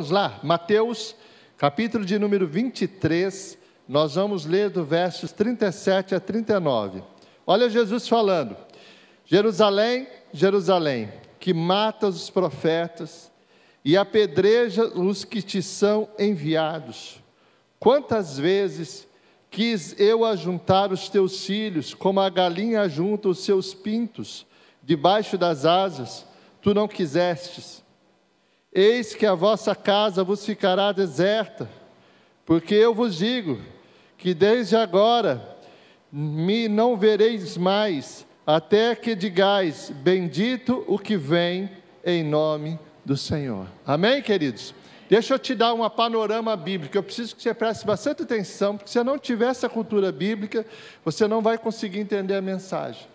vamos lá, Mateus, capítulo de número 23, nós vamos ler do versos 37 a 39. Olha Jesus falando: Jerusalém, Jerusalém, que mata os profetas e apedreja os que te são enviados. Quantas vezes quis eu ajuntar os teus filhos, como a galinha ajunta os seus pintos debaixo das asas, tu não quisestes. Eis que a vossa casa vos ficará deserta, porque eu vos digo que desde agora me não vereis mais, até que digais: bendito o que vem em nome do Senhor. Amém, queridos? Deixa eu te dar uma panorama bíblica. Eu preciso que você preste bastante atenção, porque se não tiver essa cultura bíblica, você não vai conseguir entender a mensagem.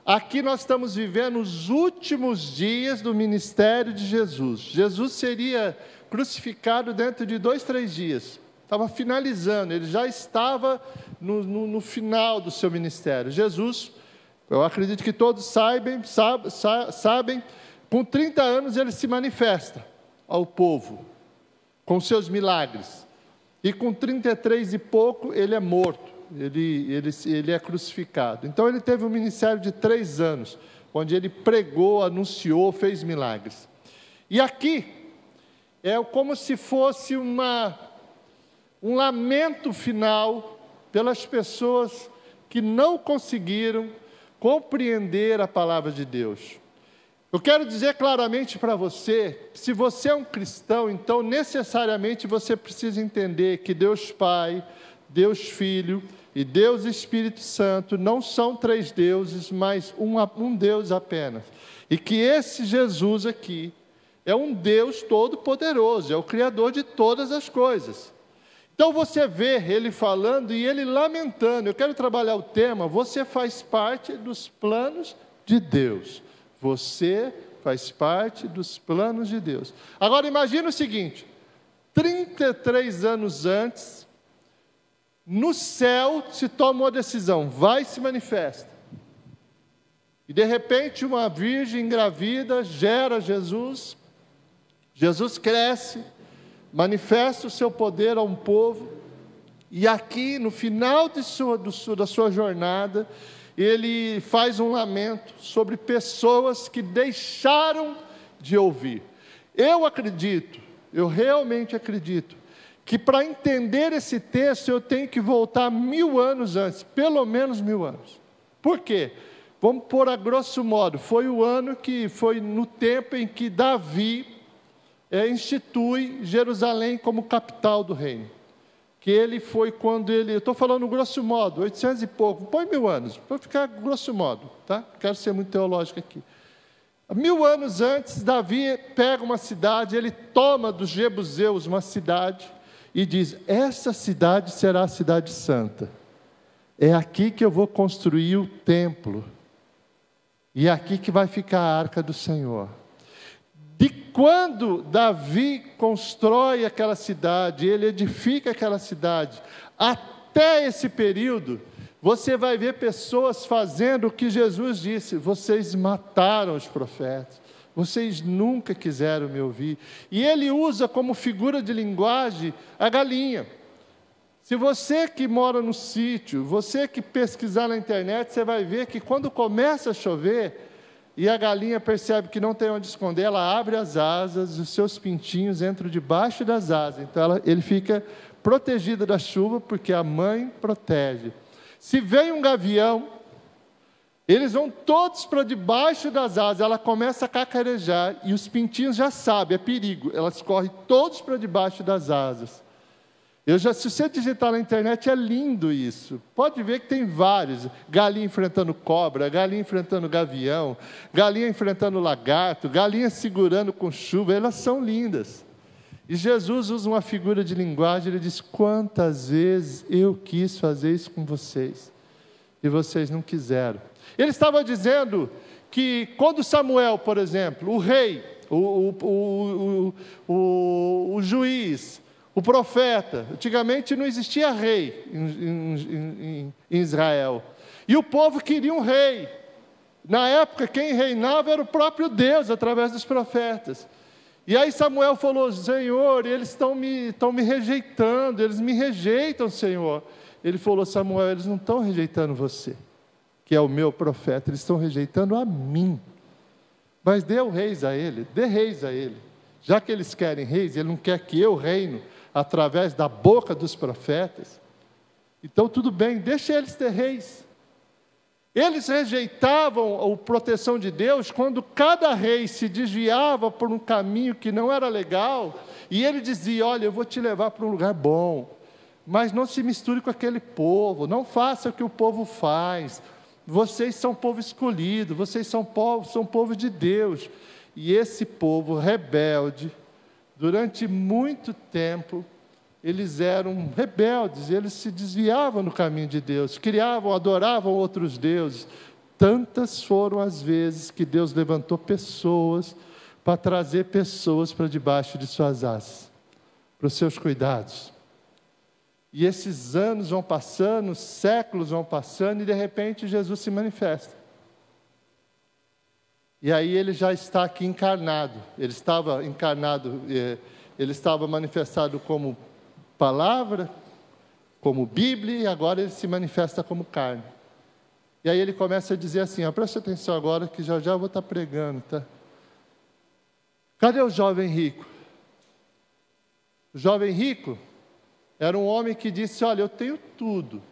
Aqui nós estamos vivendo os últimos dias do ministério de Jesus. Jesus seria crucificado dentro de 2, 3 dias. Estava finalizando, ele já estava no final do seu ministério. Jesus, eu acredito que todos sabem, com 30 anos ele se manifesta ao povo, com seus milagres. E com 33 e pouco ele é morto. Ele é crucificado. Então ele teve um ministério de 3 anos, onde ele pregou, anunciou, fez milagres. E aqui é como se fosse um lamento final pelas pessoas que não conseguiram compreender a palavra de Deus. Eu quero dizer claramente para você, se você é um cristão, então necessariamente você precisa entender que Deus Pai, Deus Filho e Deus Espírito Santo não são 3 deuses, mas um Deus apenas. E que esse Jesus aqui é um Deus todo-poderoso, é o Criador de todas as coisas. Então você vê ele falando e ele lamentando. Eu quero trabalhar o tema: você faz parte dos planos de Deus. Você faz parte dos planos de Deus. Agora imagine o seguinte: 33 anos antes, no céu se toma uma decisão, vai e se manifesta. E de repente uma virgem engravida gera Jesus. Jesus cresce, manifesta o seu poder a um povo. E aqui no final da sua jornada, ele faz um lamento sobre pessoas que deixaram de ouvir. Eu realmente acredito, que para entender esse texto eu tenho que voltar 1000 anos antes, pelo menos 1000 anos. Por quê? Vamos pôr a grosso modo, foi no tempo em que Davi institui Jerusalém como capital do reino. Que ele foi quando eu estou falando grosso modo, 800 e pouco, põe 1000 anos, para ficar grosso modo, tá? Não quero ser muito teológico aqui. 1000 anos antes, Davi pega uma cidade, ele toma dos jebuseus uma cidade, e diz: essa cidade será a cidade santa. É aqui que eu vou construir o templo. E é aqui que vai ficar a arca do Senhor. De quando Davi constrói aquela cidade, ele edifica aquela cidade, até esse período, você vai ver pessoas fazendo o que Jesus disse: vocês mataram os profetas. Vocês nunca quiseram me ouvir. E ele usa como figura de linguagem a galinha. Se você que mora no sítio, você que pesquisar na internet, você vai ver que quando começa a chover, e a galinha percebe que não tem onde esconder, ela abre as asas, os seus pintinhos entram debaixo das asas. Então ele fica protegido da chuva, porque a mãe protege. Se vem um gavião, eles vão todos para debaixo das asas, ela começa a cacarejar, e os pintinhos já sabem, é perigo, elas correm todos para debaixo das asas. Se você digitar na internet, é lindo isso. Pode ver que tem vários: galinha enfrentando cobra, galinha enfrentando gavião, galinha enfrentando lagarto, galinha segurando com chuva, elas são lindas. E Jesus usa uma figura de linguagem, ele diz: quantas vezes eu quis fazer isso com vocês, e vocês não quiseram. Ele estava dizendo que quando Samuel, por exemplo, o rei, o juiz, o profeta, antigamente não existia rei em Israel, e o povo queria um rei. Na época quem reinava era o próprio Deus, através dos profetas. E aí Samuel falou: Senhor, eles estão me rejeitando, eles me rejeitam, Senhor. Ele falou: Samuel, eles não estão rejeitando você, que é o meu profeta, eles estão rejeitando a mim. Mas dê reis a ele, dê reis a ele. Já que eles querem reis, ele não quer que eu reino através da boca dos profetas. Então tudo bem, deixa eles ter reis. Eles rejeitavam a proteção de Deus quando cada rei se desviava por um caminho que não era legal, e ele dizia: olha, eu vou te levar para um lugar bom, mas não se misture com aquele povo, não faça o que o povo faz, vocês são povo escolhido, vocês são povo de Deus. E esse povo rebelde, durante muito tempo, eles eram rebeldes, eles se desviavam do caminho de Deus, adoravam outros deuses. Tantas foram as vezes que Deus levantou pessoas para trazer pessoas para debaixo de suas asas, para os seus cuidados. E esses anos vão passando, séculos vão passando, e de repente Jesus se manifesta. E aí ele já está aqui encarnado. Ele estava encarnado, ele estava manifestado como palavra, como Bíblia, e agora ele se manifesta como carne. E aí ele começa a dizer assim: preste atenção agora que já eu vou estar pregando, tá? Cadê o jovem rico? O jovem rico era um homem que disse: olha, eu tenho tudo,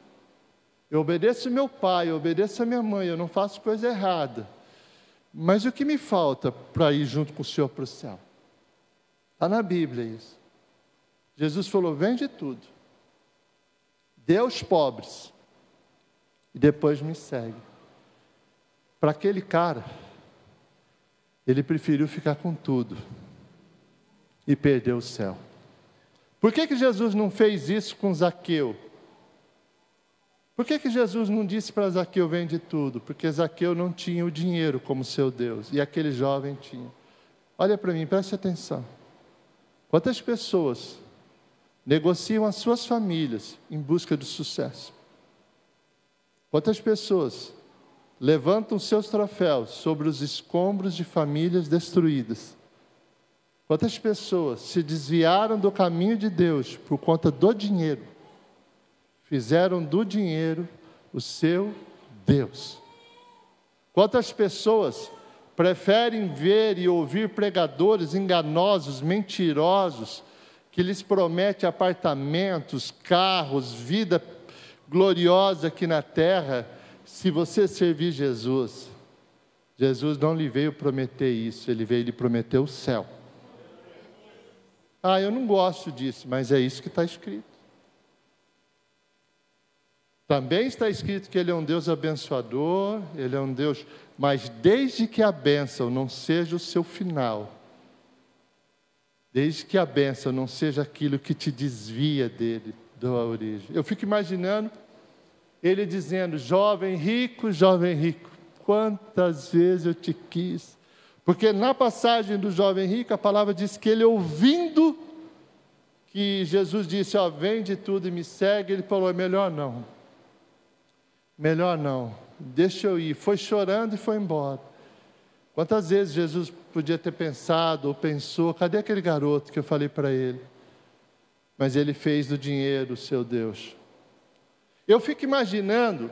eu obedeço meu pai, eu obedeço a minha mãe, eu não faço coisa errada, mas o que me falta para ir junto com o Senhor para o céu? Está na Bíblia isso. Jesus falou: vende tudo, dê aos pobres, e depois me segue. Para aquele cara, ele preferiu ficar com tudo e perder o céu. Por que Jesus não fez isso com Zaqueu? Por que Jesus não disse para Zaqueu: vende tudo? Porque Zaqueu não tinha o dinheiro como seu Deus, e aquele jovem tinha. Olha para mim, preste atenção. Quantas pessoas negociam as suas famílias em busca do sucesso? Quantas pessoas levantam seus troféus sobre os escombros de famílias destruídas? Quantas pessoas se desviaram do caminho de Deus por conta do dinheiro? Fizeram do dinheiro o seu Deus. Quantas pessoas preferem ver e ouvir pregadores enganosos, mentirosos, que lhes prometem apartamentos, carros, vida gloriosa aqui na terra, se você servir Jesus? Jesus não lhe veio prometer isso, ele veio lhe prometer o céu. Eu não gosto disso, mas é isso que está escrito. Também está escrito que ele é um Deus abençoador, ele é um Deus, mas desde que a bênção não seja o seu final, desde que a bênção não seja aquilo que te desvia dele, da origem. Eu fico imaginando ele dizendo: jovem rico, quantas vezes eu te quis. Porque na passagem do jovem rico, a palavra diz que ele, ouvindo que Jesus disse: vende tudo e me segue, ele falou: melhor não, deixa eu ir. Foi chorando e foi embora. Quantas vezes Jesus podia ter pensado ou pensou: cadê aquele garoto que eu falei para ele? Mas ele fez do dinheiro o seu Deus. Eu fico imaginando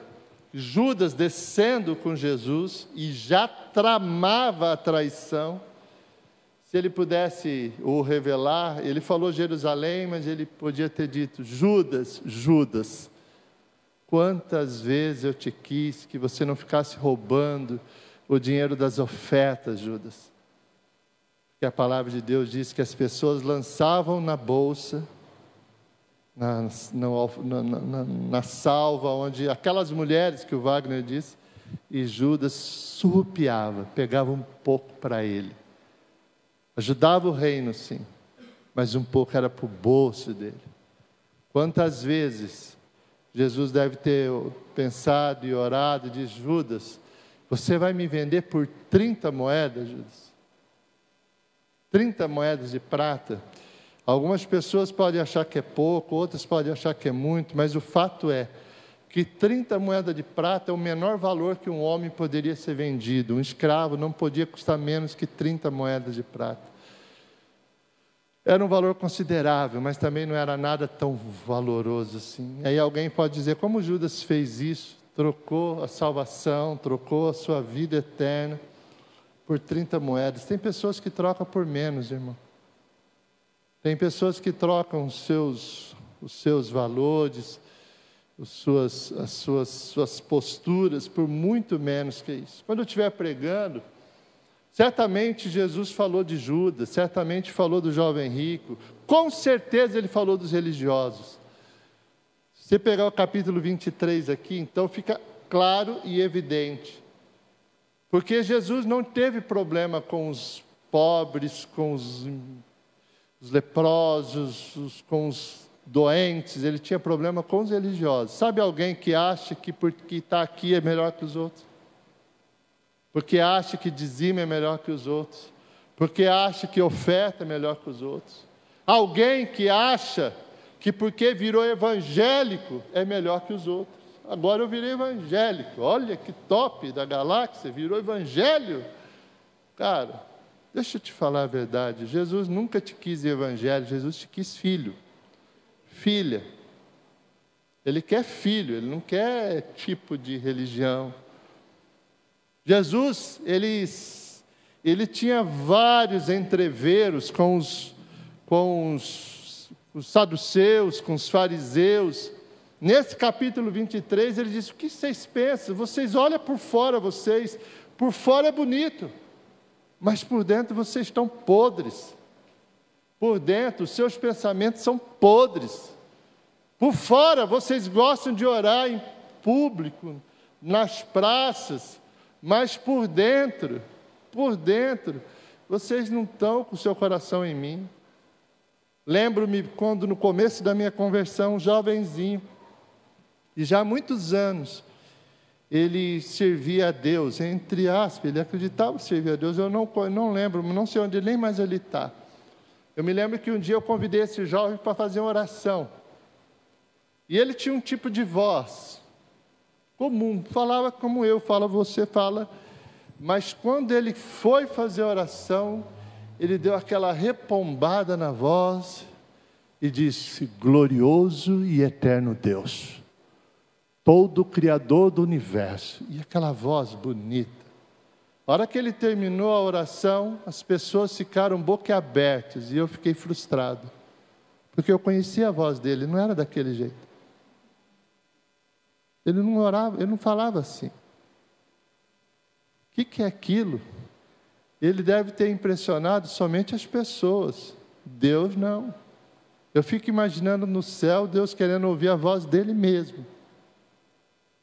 Judas descendo com Jesus e já tramava a traição. Se ele pudesse o revelar, ele falou Jerusalém, mas ele podia ter dito: Judas, quantas vezes eu te quis que você não ficasse roubando o dinheiro das ofertas, Judas. Porque a palavra de Deus diz que as pessoas lançavam na bolsa, na salva, onde aquelas mulheres que o Wagner disse, e Judas surrupiava, pegava um pouco para ele. Ajudava o reino, sim, mas um pouco era para o bolso dele. Quantas vezes Jesus deve ter pensado e orado e disse: Judas, você vai me vender por 30 moedas, Judas? 30 moedas de prata? Algumas pessoas podem achar que é pouco, outras podem achar que é muito, mas o fato é que 30 moedas de prata é o menor valor que um homem poderia ser vendido. Um escravo não podia custar menos que 30 moedas de prata. Era um valor considerável, mas também não era nada tão valoroso assim. Aí alguém pode dizer, como Judas fez isso? Trocou a salvação, trocou a sua vida eterna por 30 moedas. Tem pessoas que trocam por menos, irmão. Tem pessoas que trocam os seus valores, as suas posturas por muito menos que isso. Quando eu estiver pregando, certamente Jesus falou de Judas, certamente falou do jovem rico, com certeza ele falou dos religiosos. Se você pegar o capítulo 23 aqui, então fica claro e evidente. Porque Jesus não teve problema com os pobres, com os leprosos, com os doentes, ele tinha problema com os religiosos. Sabe alguém que acha que porque está aqui é melhor que os outros? Porque acha que dizima é melhor que os outros, porque acha que oferta é melhor que os outros. Alguém que acha que porque virou evangélico é melhor que os outros. Agora eu virei evangélico, olha que top da galáxia, virou evangelho. Cara, deixa eu te falar a verdade, Jesus nunca te quis evangelho, Jesus te quis filho, filha. Ele quer filho, ele não quer tipo de religião. Jesus, ele tinha vários entreveros com os saduceus, com os fariseus. Nesse capítulo 23, ele diz, o que vocês pensam? Vocês olham por fora, por fora é bonito, mas por dentro vocês estão podres. Por dentro, os seus pensamentos são podres. Por fora, vocês gostam de orar em público, nas praças, mas por dentro, vocês não estão com o seu coração em mim. Lembro-me quando no começo da minha conversão, um jovenzinho, e já há muitos anos, ele servia a Deus, entre aspas, ele acreditava que servia a Deus, eu não lembro, não sei onde nem mais ele está. Eu me lembro que um dia eu convidei esse jovem para fazer uma oração, e ele tinha um tipo de voz comum, falava como eu falo, você fala, mas quando ele foi fazer a oração, ele deu aquela repombada na voz e disse, glorioso e eterno Deus, todo Criador do universo, e aquela voz bonita. A hora que ele terminou a oração, as pessoas ficaram boquiabertas, e eu fiquei frustrado, porque eu conhecia a voz dele, não era daquele jeito. Ele não orava, ele não falava assim. O que é aquilo? Ele deve ter impressionado somente as pessoas. Deus não. Eu fico imaginando no céu, Deus querendo ouvir a voz dele mesmo.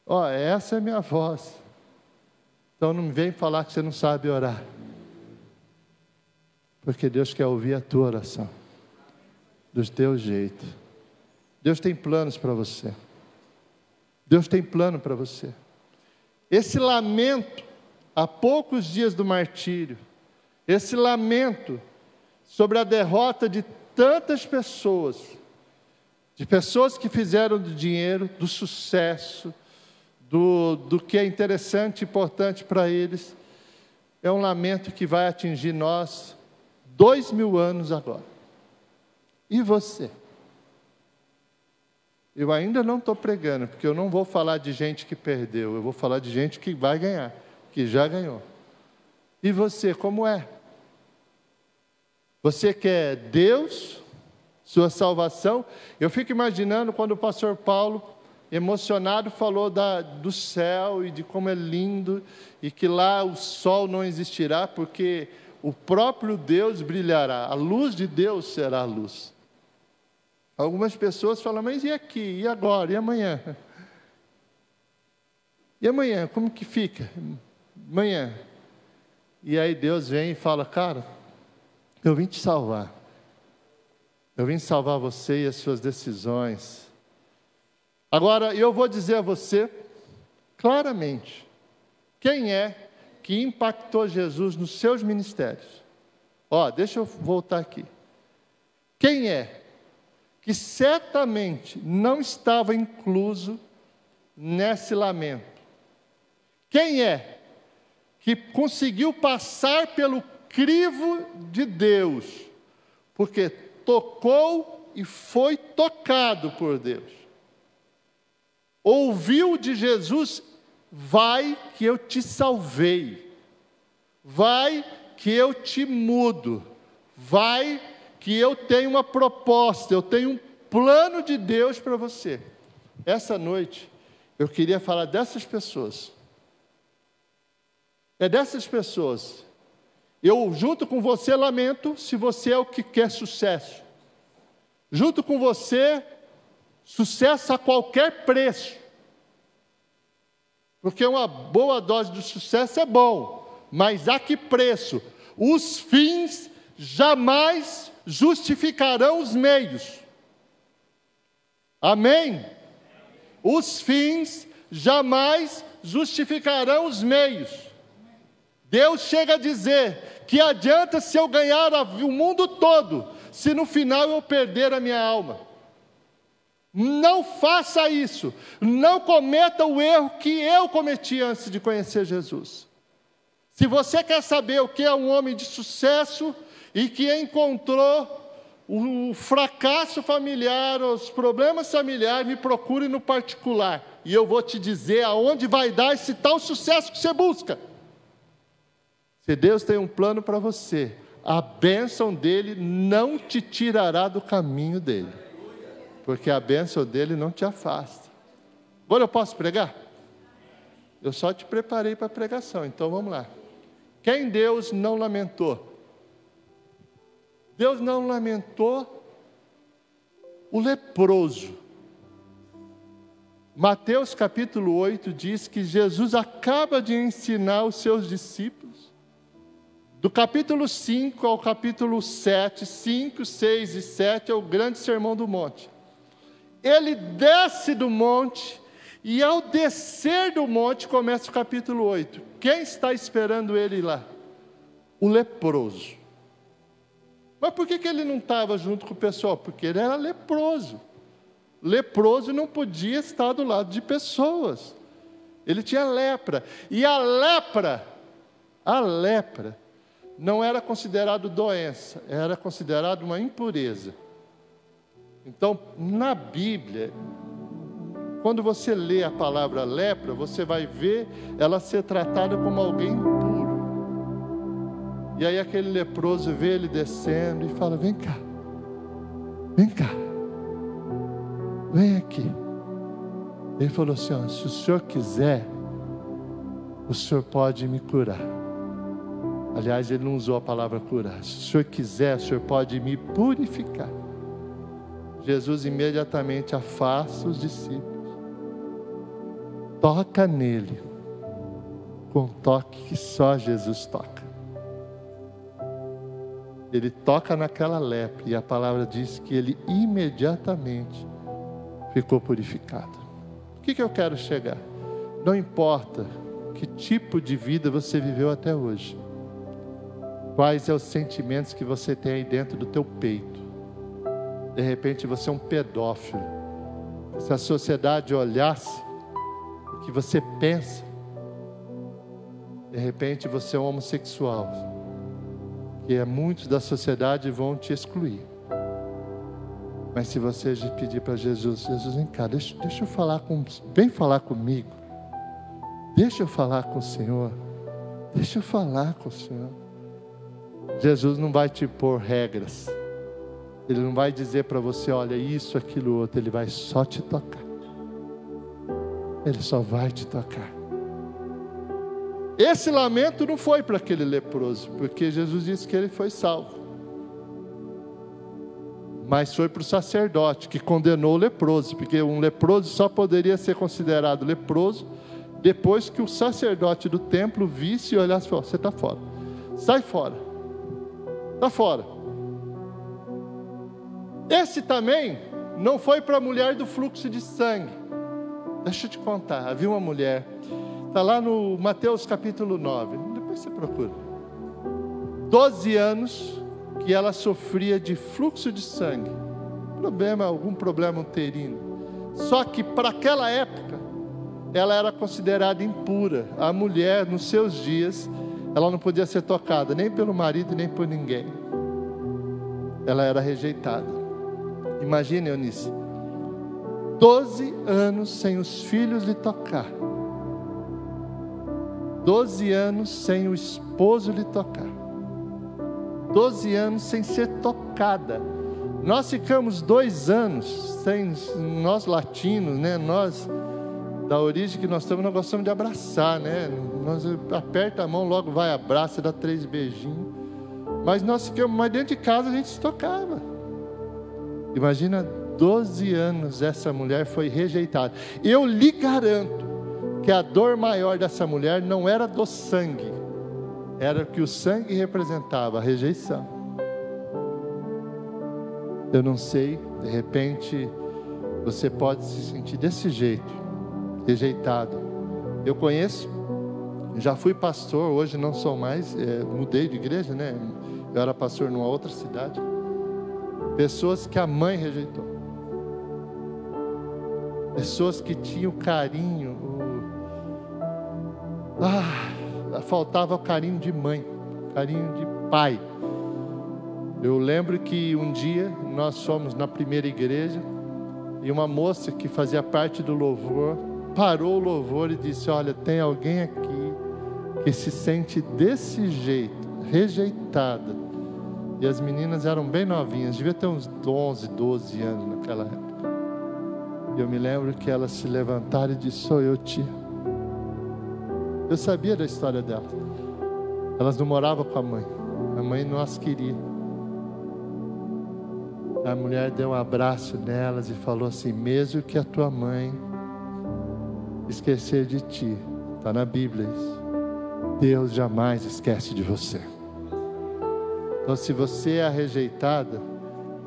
Ó, essa é a minha voz. Então não me vem falar que você não sabe orar. Porque Deus quer ouvir a tua oração. Do teu jeito. Deus tem planos para você. Deus tem plano para você. Esse lamento, há poucos dias do martírio, esse lamento sobre a derrota de tantas pessoas, de pessoas que fizeram do dinheiro, do sucesso, do que é interessante e importante para eles, é um lamento que vai atingir nós 2000 anos agora. E você? Eu ainda não estou pregando, porque eu não vou falar de gente que perdeu, eu vou falar de gente que vai ganhar, que já ganhou. E você, como é? Você quer Deus, sua salvação? Eu fico imaginando quando o pastor Paulo, emocionado, falou do céu e de como é lindo, e que lá o sol não existirá, porque o próprio Deus brilhará, a luz de Deus será a luz. Algumas pessoas falam, mas e aqui, e agora, e amanhã? E amanhã, como que fica? Amanhã. E aí Deus vem e fala, cara, eu vim te salvar. Eu vim salvar você e as suas decisões. Agora, eu vou dizer a você, claramente, quem é que impactou Jesus nos seus ministérios? Ó, deixa eu voltar aqui. Quem é que certamente não estava incluso nesse lamento? Quem é que conseguiu passar pelo crivo de Deus? Porque tocou e foi tocado por Deus. Ouviu de Jesus: vai que eu te salvei, vai que eu te mudo, vai que eu tenho uma proposta, eu tenho um plano de Deus para você. Essa noite eu queria falar dessas pessoas. É dessas pessoas. Eu, junto com você, lamento se você é o que quer sucesso. Junto com você, sucesso a qualquer preço. Porque uma boa dose de sucesso é bom, mas a que preço? Os fins jamais justificarão os meios. Amém? Os fins jamais justificarão os meios. Deus chega a dizer que adianta se eu ganhar o mundo todo, se no final eu perder a minha alma. Não faça isso. Não cometa o erro que eu cometi antes de conhecer Jesus. Se você quer saber o que é um homem de sucesso e que encontrou o fracasso familiar, os problemas familiares, me procure no particular. E eu vou te dizer aonde vai dar esse tal sucesso que você busca. Se Deus tem um plano para você, a bênção dele não te tirará do caminho dele. Porque a bênção dele não te afasta. Agora eu posso pregar? Eu só te preparei para a pregação, então vamos lá. Quem Deus não lamentou? Deus não lamentou o leproso. Mateus capítulo 8 diz que Jesus acaba de ensinar os seus discípulos. Do capítulo 5 ao capítulo 7, 5, 6 e 7 é o grande sermão do monte. Ele desce do monte e ao descer do monte começa o capítulo 8. Quem está esperando ele lá? O leproso. Mas por que ele não estava junto com o pessoal? Porque ele era leproso. Leproso não podia estar do lado de pessoas. Ele tinha lepra. E a lepra não era considerado doença, era considerado uma impureza. Então, na Bíblia, quando você lê a palavra lepra, você vai ver ela ser tratada como alguém impuro. E aí aquele leproso vê ele descendo e fala: vem cá, vem aqui. Ele falou assim: ó, se o senhor quiser, o senhor pode me curar. Aliás, ele não usou a palavra curar. Se o senhor quiser, o senhor pode me purificar. Jesus imediatamente afasta os discípulos, toca nele, com um toque que só Jesus toca. Ele toca naquela lepra e a palavra diz que ele imediatamente ficou purificado. O que eu quero chegar? Não importa que tipo de vida você viveu até hoje, quais são os sentimentos que você tem aí dentro do teu peito. De repente você é um pedófilo. Se a sociedade olhasse o que você pensa, de repente você é um homossexual, que muitos da sociedade vão te excluir. Mas se você pedir para Jesus: Jesus, vem cá, deixa eu falar vem falar comigo, deixa eu falar com o Senhor, deixa eu falar com o Senhor. Jesus não vai te pôr regras. Ele não vai dizer para você: olha, isso, aquilo, outro. Ele vai só te tocar. Ele só vai te tocar. Esse lamento não foi para aquele leproso, porque Jesus disse que ele foi salvo. Mas foi para o sacerdote, que condenou o leproso, porque um leproso só poderia ser considerado leproso depois que o sacerdote do templo visse e olhasse e falou: você está fora, sai fora, está fora. Esse também não foi para a mulher do fluxo de sangue. Deixa eu te contar, havia uma mulher, está lá no Mateus capítulo 9, depois você procura, 12 anos que ela sofria de fluxo de sangue, algum problema uterino. Só que para aquela época, ela era considerada impura. A mulher, nos seus dias, ela não podia ser tocada, nem pelo marido, nem por ninguém. ela era rejeitada. Imagine, Eunice, 12 anos sem os filhos lhe tocar, 12 anos sem o esposo lhe tocar, 12 anos sem ser tocada. Nós ficamos 2 anos sem, nós latinos, né? Nós da origem que nós estamos, nós gostamos de abraçar, né? Nós aperta a mão, logo vai, abraça, dá 3 beijinhos. Mas nós ficamos, mas dentro de casa a gente se tocava. Imagina, 12 anos essa mulher foi rejeitada. Eu lhe garanto que a dor maior dessa mulher não era do sangue, era o que o sangue representava, a rejeição. Eu não sei, de repente você pode se sentir desse jeito, rejeitado. Eu conheço, já fui pastor, hoje não sou mais, mudei de igreja, né? Eu era pastor numa outra cidade. Pessoas que a mãe rejeitou, pessoas que tinham carinho, faltava o carinho de mãe, carinho de pai. Eu lembro que um dia nós fomos na primeira igreja e uma moça que fazia parte do louvor parou o louvor e disse: olha, tem alguém aqui que se sente desse jeito, rejeitada. E as meninas eram bem novinhas, devia ter uns 11, 12 anos naquela época. E eu me lembro que elas se levantaram e disseram: sou eu, tia. Eu sabia da história dela. Elas não moravam com a mãe não as queria. A mulher deu um abraço nelas e falou assim: mesmo que a tua mãe esquecer de ti, está na Bíblia isso, Deus jamais esquece de você. Então, se você é a rejeitada,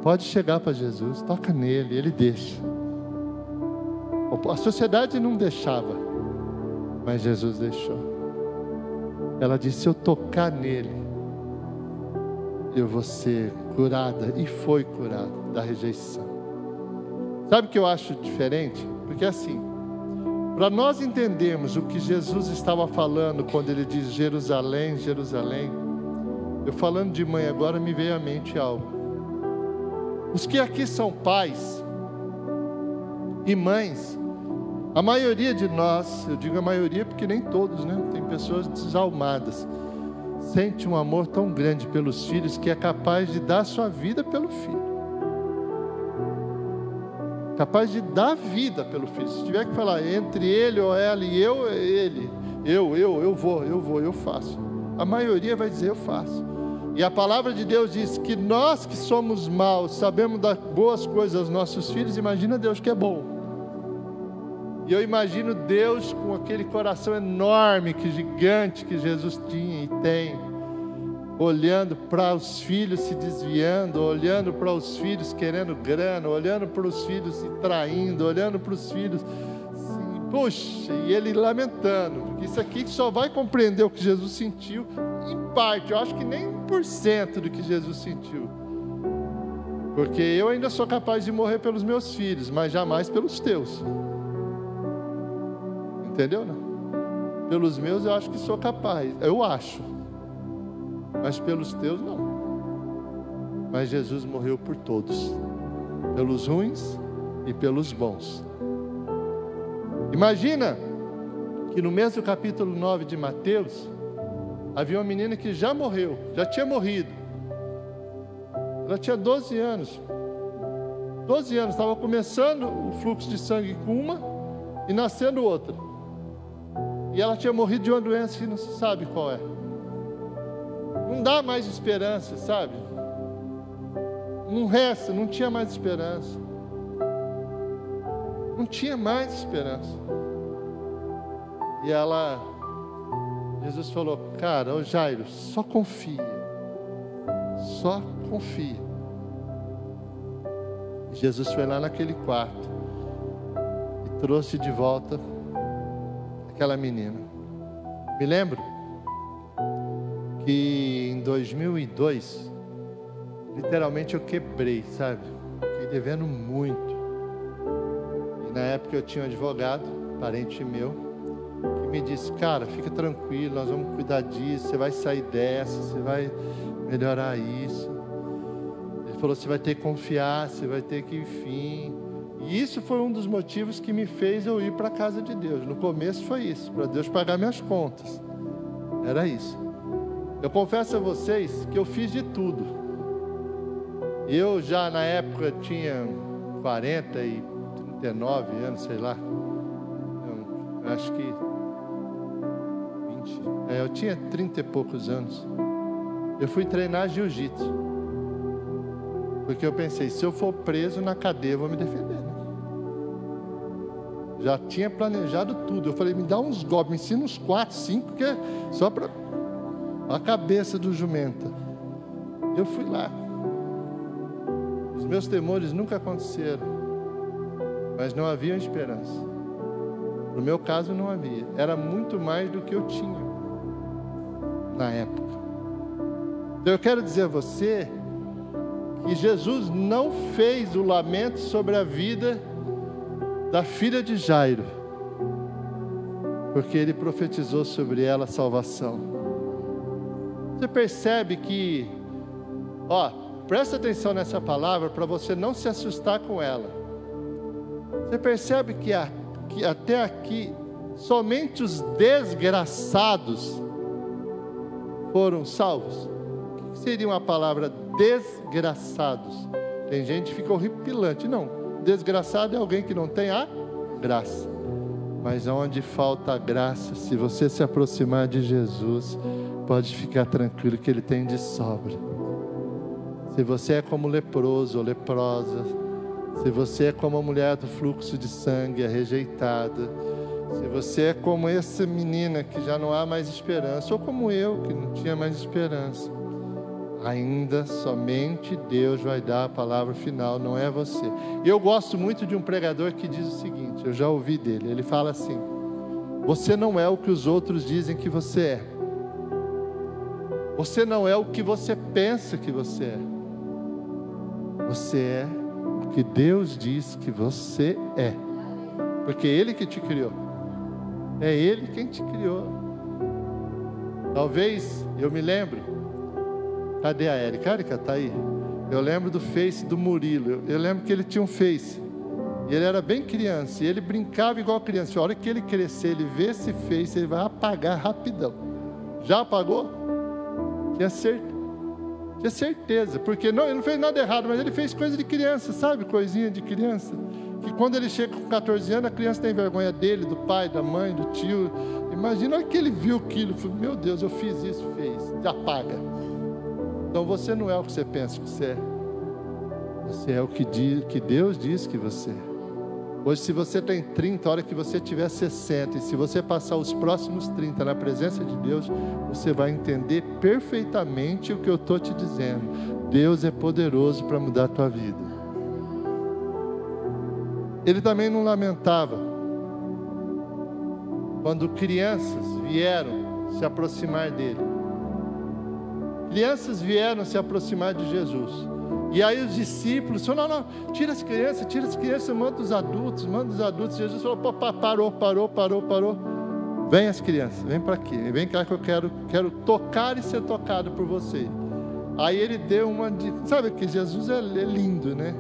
pode chegar para Jesus, toca nele, ele deixa. A sociedade não deixava, mas Jesus deixou. Ela disse: se eu tocar nele, eu vou ser curada, e foi curada da rejeição. Sabe o que eu acho diferente? Porque assim, para nós entendermos o que Jesus estava falando quando ele diz Jerusalém, Jerusalém, eu falando de mãe agora, me veio à mente algo. Os que aqui são pais e mães, a maioria de nós, eu digo a maioria porque nem todos, né? Tem pessoas desalmadas, sente um amor tão grande pelos filhos que é capaz de dar sua vida pelo filho. Capaz de dar vida pelo filho. Se tiver que falar entre ele ou ela e eu, ele, eu vou, eu faço. A maioria vai dizer: eu faço. E a palavra de Deus diz que nós que somos maus, sabemos dar boas coisas aos nossos filhos. Imagina Deus que é bom. E eu imagino Deus com aquele coração enorme, que gigante que Jesus tinha e tem, olhando para os filhos se desviando, olhando para os filhos querendo grana, olhando para os filhos se traindo, olhando para os filhos, puxa, e ele lamentando, porque isso aqui só vai compreender o que Jesus sentiu em parte. Eu acho que nem 1% do que Jesus sentiu, porque eu ainda sou capaz de morrer pelos meus filhos, mas jamais pelos teus. Entendeu, né? Pelos meus eu acho que sou capaz, eu acho, mas pelos teus não. Mas Jesus morreu por todos, pelos ruins e pelos bons. Imagina que no mesmo capítulo 9 de Mateus, havia uma menina que já morreu, já tinha morrido. Ela tinha 12 anos. 12 anos, estava começando o fluxo de sangue com uma e nascendo outra. E ela tinha morrido de uma doença que não se sabe qual é. Não dá mais esperança, sabe? Não resta, não tinha mais esperança. Não tinha mais esperança. E Jesus falou: cara, ô Jairo, só confia. Só confia. E Jesus foi lá naquele quarto e trouxe de volta aquela menina. Me lembro que em 2002, literalmente eu quebrei, sabe? Fiquei devendo muito. E na época eu tinha um advogado, parente meu, que me disse: cara, fica tranquilo, nós vamos cuidar disso, você vai sair dessa, você vai melhorar isso. Ele falou, você vai ter que confiar, você vai ter que, enfim. E isso foi um dos motivos que me fez eu ir para a casa de Deus. No começo foi isso, para Deus pagar minhas contas. Era isso. Eu confesso a vocês que eu fiz de tudo. Eu já na época tinha 40 e 39 anos, sei lá. Eu acho que 20. Eu tinha 30 e poucos anos. Eu fui treinar jiu-jitsu. Porque eu pensei, se eu for preso na cadeia, eu vou me defender, né? Já tinha planejado tudo. Eu falei, me dá uns golpes, me ensina uns 4, 5, que é só para a cabeça do jumenta. Eu fui lá. Os meus temores nunca aconteceram, mas não havia esperança. No meu caso não havia. Era muito mais do que eu tinha na época. Então eu quero dizer a você que Jesus não fez o lamento sobre a vida da filha de Jairo, porque ele profetizou sobre ela a salvação. Você percebe que, presta atenção nessa palavra para você não se assustar com ela. Você percebe que até aqui somente os desgraçados foram salvos? O que seria uma palavra desgraçados? Tem gente que fica horripilante. Não, desgraçado é alguém que não tem a graça. Mas onde falta a graça, se você se aproximar de Jesus, pode ficar tranquilo que Ele tem de sobra. Se você é como leproso ou leprosa, se você é como a mulher do fluxo de sangue, a rejeitada, se você é como essa menina que já não há mais esperança, ou como eu que não tinha mais esperança, ainda somente Deus vai dar a palavra final, não é você. E eu gosto muito de um pregador que diz o seguinte, eu já ouvi dele, ele fala assim: você não é o que os outros dizem que você é. Você não é o que você pensa que você é. Você é o que Deus diz que você é. Porque Ele que te criou. É Ele quem te criou. Talvez, eu me lembro. Cadê a Érica? A Érica está aí. Eu lembro do Face do Murilo. Eu lembro que ele tinha um Face. E ele era bem criança. E ele brincava igual criança. A hora que ele crescer, ele vê esse Face, ele vai apagar rapidão. Já apagou? Tinha certeza. Porque ele não fez nada errado, mas ele fez coisa de criança, sabe? Coisinha de criança. Que quando ele chega com 14 anos, a criança tem vergonha dele, do pai, da mãe, do tio. Imagina que ele viu aquilo. Falou, meu Deus, eu fiz isso, fez. Apaga. Então você não é o que você pensa que você é. Você é o que Deus diz que você é. Hoje, se você tem 30, a hora que você tiver 60, e se você passar os próximos 30 na presença de Deus, você vai entender perfeitamente o que eu estou te dizendo. Deus é poderoso para mudar a tua vida. Ele também não lamentava quando crianças vieram se aproximar dele. Crianças vieram se aproximar de Jesus. E aí os discípulos falaram, não, tira as crianças, manda os adultos. Jesus falou, parou. Vem as crianças, vem para aqui, vem cá que eu quero tocar e ser tocado por você. Aí ele deu sabe que Jesus é lindo, né?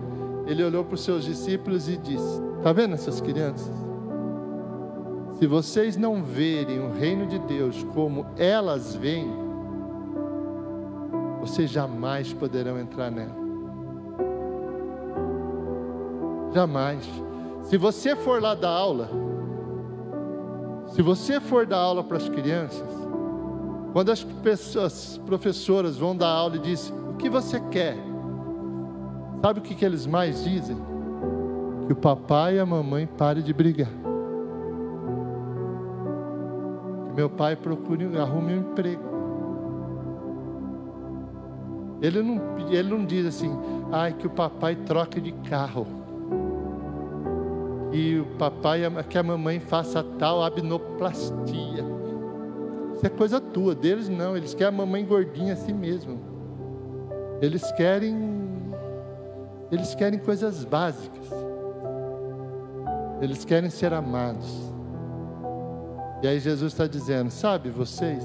Ele olhou para os seus discípulos e disse, está vendo essas crianças? Se vocês não verem o reino de Deus como elas veem, vocês jamais poderão entrar nela. Jamais. Se você for lá dar aula, para as crianças, quando as professoras vão dar aula e dizem, o que você quer? Sabe o que eles mais dizem? Que o papai e a mamãe parem de brigar. Que meu pai arrume um emprego. Ele não diz assim, que o papai troque de carro. Que o papai, que a mamãe faça tal abnoplastia. Isso é coisa tua, deles não. Eles querem a mamãe gordinha assim mesmo. Eles querem coisas básicas. Eles querem ser amados. E aí Jesus está dizendo, sabe vocês?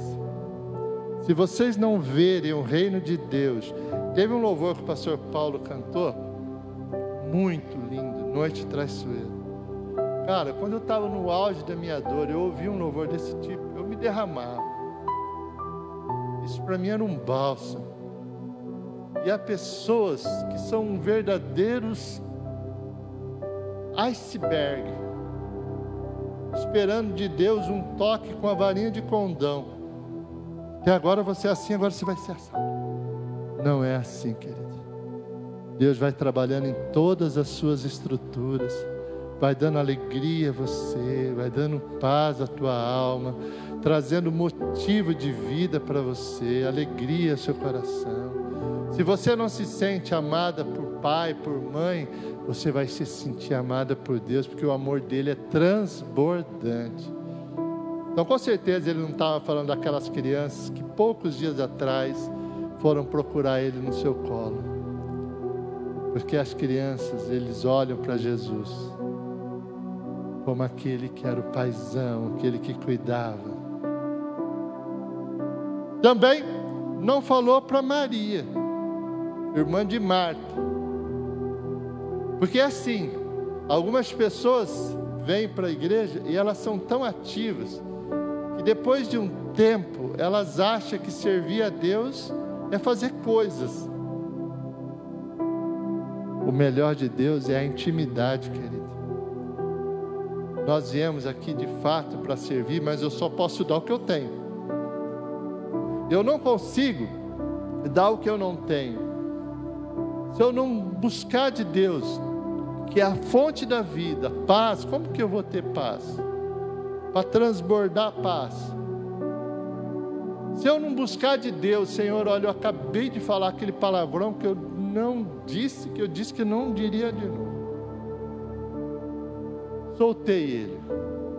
Se vocês não verem o reino de Deus Teve um louvor que o pastor Paulo cantou, muito lindo, Noite Traiçoeira. Cara, quando eu estava no auge da minha dor, eu ouvi um louvor desse tipo, eu me derramava. Isso para mim era um bálsamo. E há pessoas que são verdadeiros iceberg, esperando de Deus um toque com a varinha de condão. Até agora você é assim, agora você vai ser assim. Não é assim, querido. Deus vai trabalhando em todas as suas estruturas, vai dando alegria a você, vai dando paz à tua alma, trazendo motivo de vida para você, alegria ao seu coração. Se você não se sente amada por pai, por mãe, você vai se sentir amada por Deus, porque o amor dele é transbordante. Então, com certeza, ele não estava falando daquelas crianças que poucos dias atrás foram procurar ele no seu colo. Porque as crianças, eles olham para Jesus como aquele que era o paizão, aquele que cuidava. Também não falou para Maria, irmã de Marta. Porque assim, algumas pessoas vêm para a igreja e elas são tão ativas que depois de um tempo elas acham que servir a Deus é fazer coisas. O melhor de Deus é a intimidade, querido. Nós viemos aqui de fato para servir, mas eu só posso dar o que eu tenho. Eu não consigo dar o que eu não tenho. Se eu não buscar de Deus, que é a fonte da vida, paz, como que eu vou ter paz? Para transbordar paz. Se eu não buscar de Deus, Senhor, olha, eu acabei de falar aquele palavrão que eu não disse, que eu disse que não diria de novo. Soltei ele.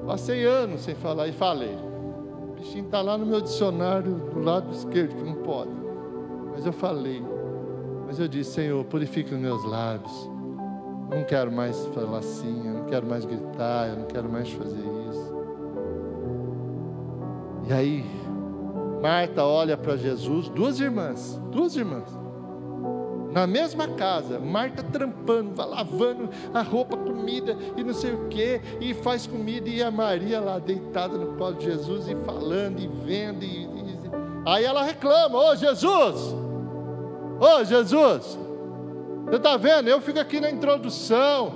Passei anos sem falar e falei. O bichinho está lá no meu dicionário, do lado esquerdo, que não pode. Mas eu falei. Mas eu disse, Senhor, purifica os meus lábios. Não quero mais falar assim, eu não quero mais gritar, eu não quero mais fazer isso. E aí, Marta olha para Jesus, duas irmãs, na mesma casa, Marta trampando, vai lavando a roupa, comida e não sei o que, e faz comida, e a Maria lá deitada no colo de Jesus e falando e vendo, aí ela reclama, ô Jesus, você está vendo, eu fico aqui na introdução,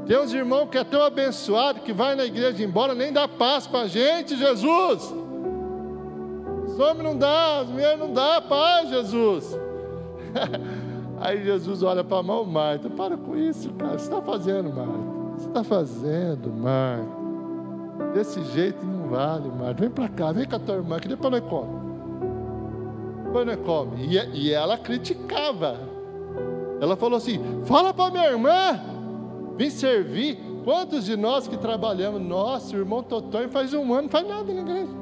tem uns irmãos que é tão abençoado, que vai na igreja embora, nem dá paz para a gente, Jesus, os homens não dá, as mulheres não dá paz, Jesus. Aí Jesus olha para a mão, Marta, para com isso, cara, você está fazendo, Marta, você está fazendo, Marta, desse jeito não vale, Marta, vem para cá, vem com a tua irmã, que depois nós come. Depois nós come. E ela criticava, ela falou assim, fala para minha irmã, vem servir. Quantos de nós que trabalhamos, nossa, o irmão Totonho faz 1 ano, não faz nada na igreja,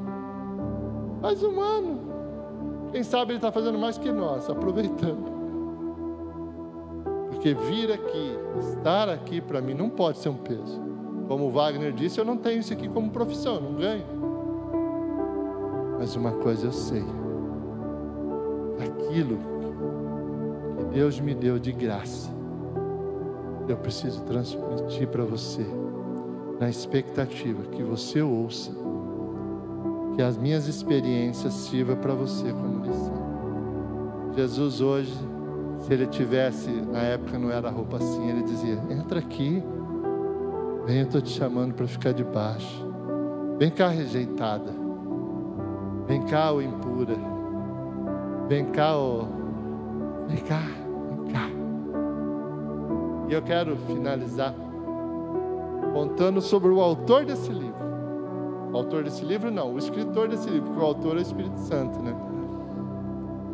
faz 1 ano, quem sabe ele está fazendo mais que nós, aproveitando. Porque vir aqui, estar aqui para mim não pode ser um peso. Como o Wagner disse, eu não tenho isso aqui como profissão, eu não ganho. Mas uma coisa eu sei, aquilo que Deus me deu de graça, eu preciso transmitir para você, na expectativa que você ouça, que as minhas experiências sirvam para você como lição. Jesus hoje, se ele tivesse, na época não era roupa assim, ele dizia, entra aqui, vem, eu estou te chamando para ficar debaixo, vem cá rejeitada, vem cá ô impura, vem cá ô, vem cá. E eu quero finalizar contando sobre o autor desse livro. O autor desse livro não, o escritor desse livro, porque o autor é o Espírito Santo, né?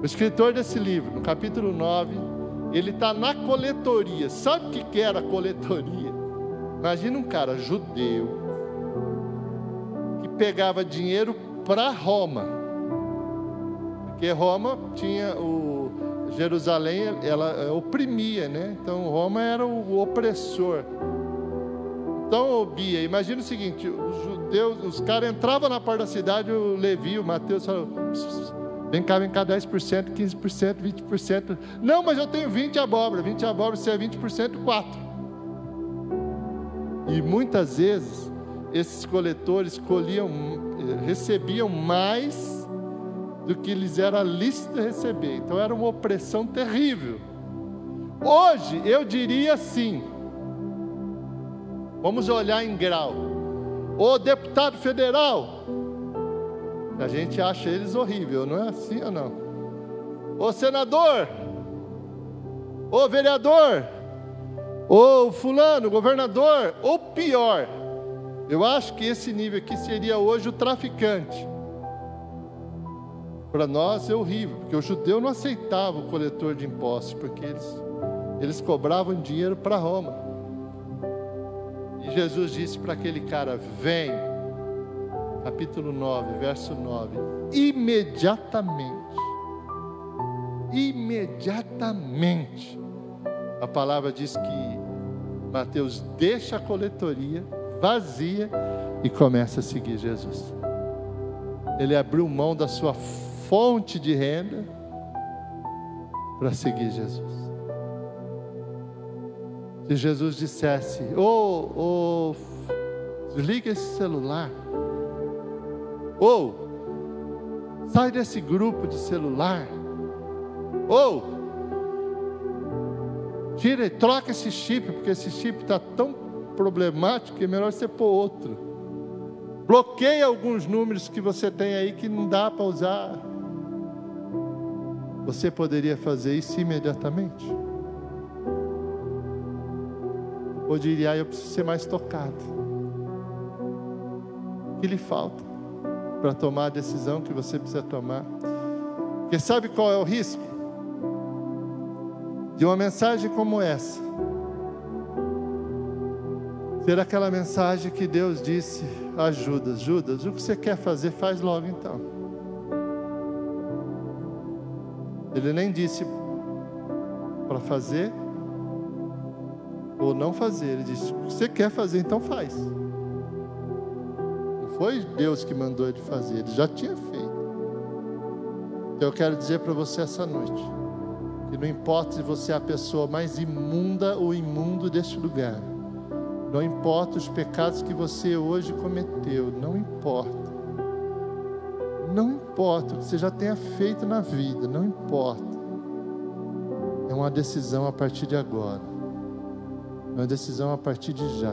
O escritor desse livro, no capítulo 9, ele está na coletoria. Sabe o que era a coletoria? Imagina um cara judeu que pegava dinheiro para Roma, porque Roma tinha Jerusalém, ela oprimia, né? Então Roma era o opressor. Então, Bia, imagina o seguinte, os judeus, os caras entravam na porta da cidade, o Levi, o Mateus falou, Vem cá, 10%, 15%, 20%. Não, mas eu tenho 20 abóbora. 20 abóbora, se é 20%, 4. E muitas vezes, esses coletores recebiam mais do que lhes era lícito receber. Então era uma opressão terrível. Hoje, eu diria assim, vamos olhar em grau. O deputado federal, a gente acha eles horríveis, não é assim ou não? O senador, o vereador, o fulano, governador, ou pior, eu acho que esse nível aqui seria hoje o traficante. Para nós é horrível, porque o judeu não aceitava o coletor de impostos, porque eles cobravam dinheiro para Roma. E Jesus disse para aquele cara: vem, capítulo 9, verso 9, imediatamente, a palavra diz que Mateus deixa a coletoria vazia e começa a seguir Jesus. Ele abriu mão da sua fonte de renda para seguir Jesus. Se Jesus dissesse: desliga esse celular, sai desse grupo de celular, troca esse chip, porque esse chip está tão problemático que é melhor você pôr outro. Bloqueia alguns números que você tem aí que não dá para usar. Você poderia fazer isso imediatamente? Ou diria: eu preciso ser mais tocado. O que lhe falta para tomar a decisão que você precisa tomar? Porque sabe qual é o risco de uma mensagem como essa ser aquela mensagem que Deus disse a Judas: Judas, o que você quer fazer, faz logo então. Ele nem disse para fazer ou não fazer. Ele disse: o que você quer fazer, então faz. Não foi Deus que mandou ele fazer, ele já tinha feito. Então eu quero dizer para você essa noite, que não importa se você é a pessoa mais imunda ou imundo deste lugar, não importa os pecados que você hoje cometeu, não importa. Não importa o que você já tenha feito na vida, não importa. É uma decisão a partir de agora. É uma decisão a partir de já.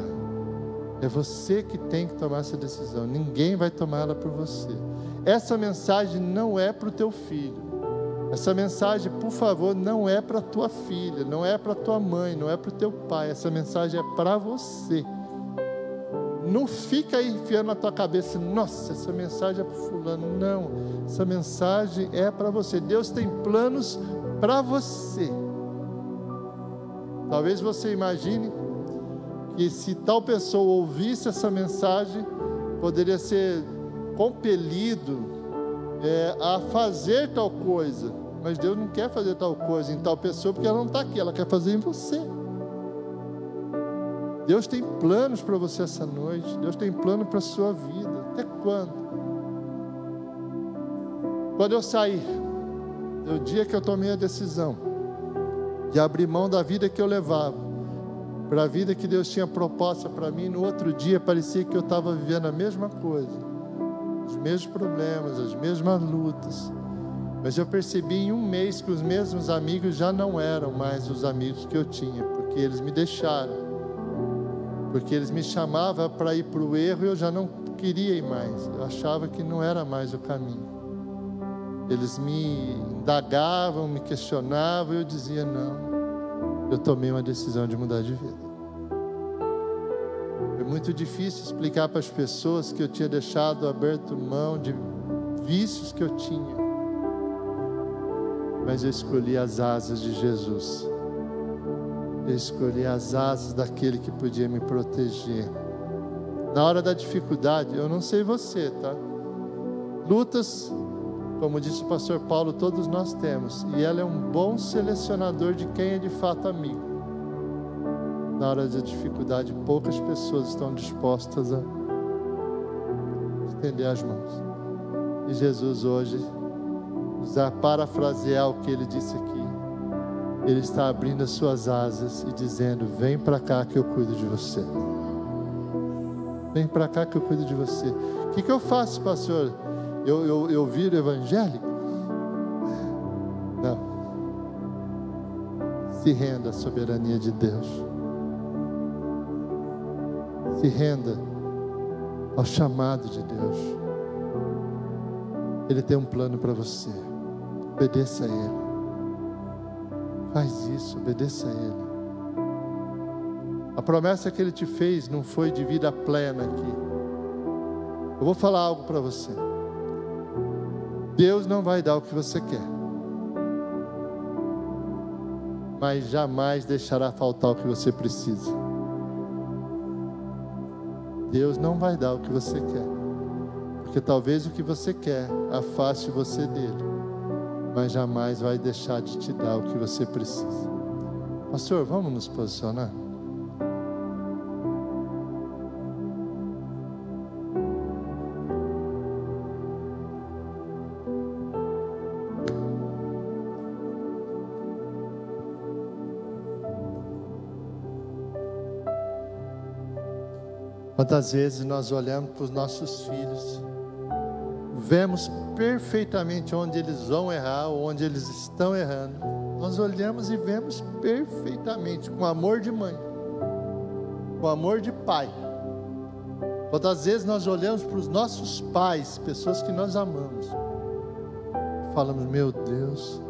É você que tem que tomar essa decisão. Ninguém vai tomar ela por você. Essa mensagem não é para o teu filho. Essa mensagem, por favor, não é para a tua filha, não é para a tua mãe, não é para o teu pai. Essa mensagem é para você. Não fica aí enfiando na tua cabeça: nossa, essa mensagem é para fulano. Não, essa mensagem é para você. Deus tem planos para você. Talvez você imagine que se tal pessoa ouvisse essa mensagem, poderia ser compelido a fazer tal coisa. Mas Deus não quer fazer tal coisa em tal pessoa, porque ela não está aqui, ela quer fazer em você. Deus tem planos para você essa noite. Deus tem plano para a sua vida. Até quando? Quando eu saí, no dia que eu tomei a decisão de abrir mão da vida que eu levava para a vida que Deus tinha proposta para mim, no outro dia parecia que eu estava vivendo a mesma coisa, os mesmos problemas, as mesmas lutas. Mas eu percebi em um mês que os mesmos amigos já não eram mais os amigos que eu tinha, porque eles me deixaram. Porque eles me chamavam para ir para o erro e eu já não queria ir mais. Eu achava que não era mais o caminho. Eles me indagavam, me questionavam e eu dizia: não, eu tomei uma decisão de mudar de vida. É muito difícil explicar para as pessoas que eu tinha aberto mão de vícios que eu tinha. Mas eu escolhi as asas de Jesus. Eu escolhi as asas daquele que podia me proteger. Na hora da dificuldade, eu não sei você, tá? Lutas, como disse o pastor Paulo, todos nós temos. E ela é um bom selecionador de quem é de fato amigo. Na hora da dificuldade, poucas pessoas estão dispostas a estender as mãos. E Jesus hoje parafrasear o que ele disse aqui. Ele está abrindo as suas asas e dizendo: vem para cá que eu cuido de você. Vem para cá que eu cuido de você. O que eu faço, pastor? Eu viro evangélico? Não. Se renda à soberania de Deus. Se renda ao chamado de Deus. Ele tem um plano para você. Obedeça a Ele. Faz isso, obedeça a Ele. A promessa que Ele te fez não foi de vida plena aqui. Eu vou falar algo para você. Deus não vai dar o que você quer, mas jamais deixará faltar o que você precisa. Deus não vai dar o que você quer, porque talvez o que você quer afaste você dele, mas jamais vai deixar de te dar o que você precisa. Pastor, vamos nos posicionar? Quantas vezes nós olhamos para os nossos filhos, vemos perfeitamente onde eles vão errar, ou onde eles estão errando. Nós olhamos e vemos perfeitamente, com amor de mãe, com amor de pai. Quantas vezes nós olhamos para os nossos pais, pessoas que nós amamos, e falamos: meu Deus,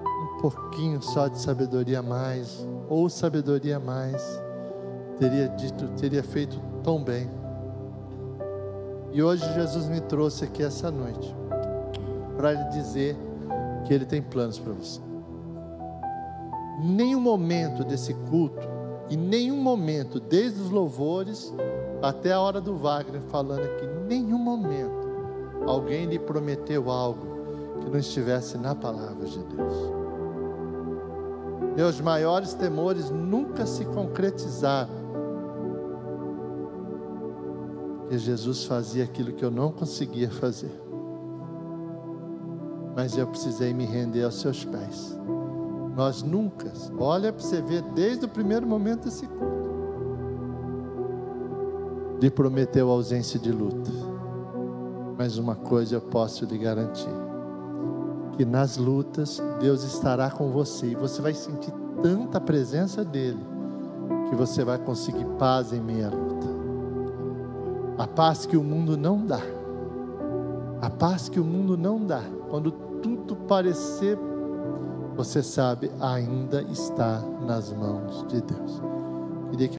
um pouquinho só de sabedoria a mais, ou sabedoria a mais, teria feito tão bem. E hoje Jesus me trouxe aqui essa noite para lhe dizer que Ele tem planos para você. Nenhum momento desse culto, e nenhum momento, desde os louvores até a hora do Wagner falando aqui, nenhum momento alguém lhe prometeu algo que não estivesse na palavra de Deus. Meus maiores temores nunca se concretizaram, porque Jesus fazia aquilo que eu não conseguia fazer, mas eu precisei me render aos seus pés. Nós nunca, olha para você ver, desde o primeiro momento desse culto, lhe prometeu ausência de luta, mas uma coisa eu posso lhe garantir, que nas lutas Deus estará com você, e você vai sentir tanta presença dEle, que você vai conseguir paz em meio à luta. A paz que o mundo não dá, a paz que o mundo não dá, quando tudo parecer, você sabe, ainda está nas mãos de Deus. Queria que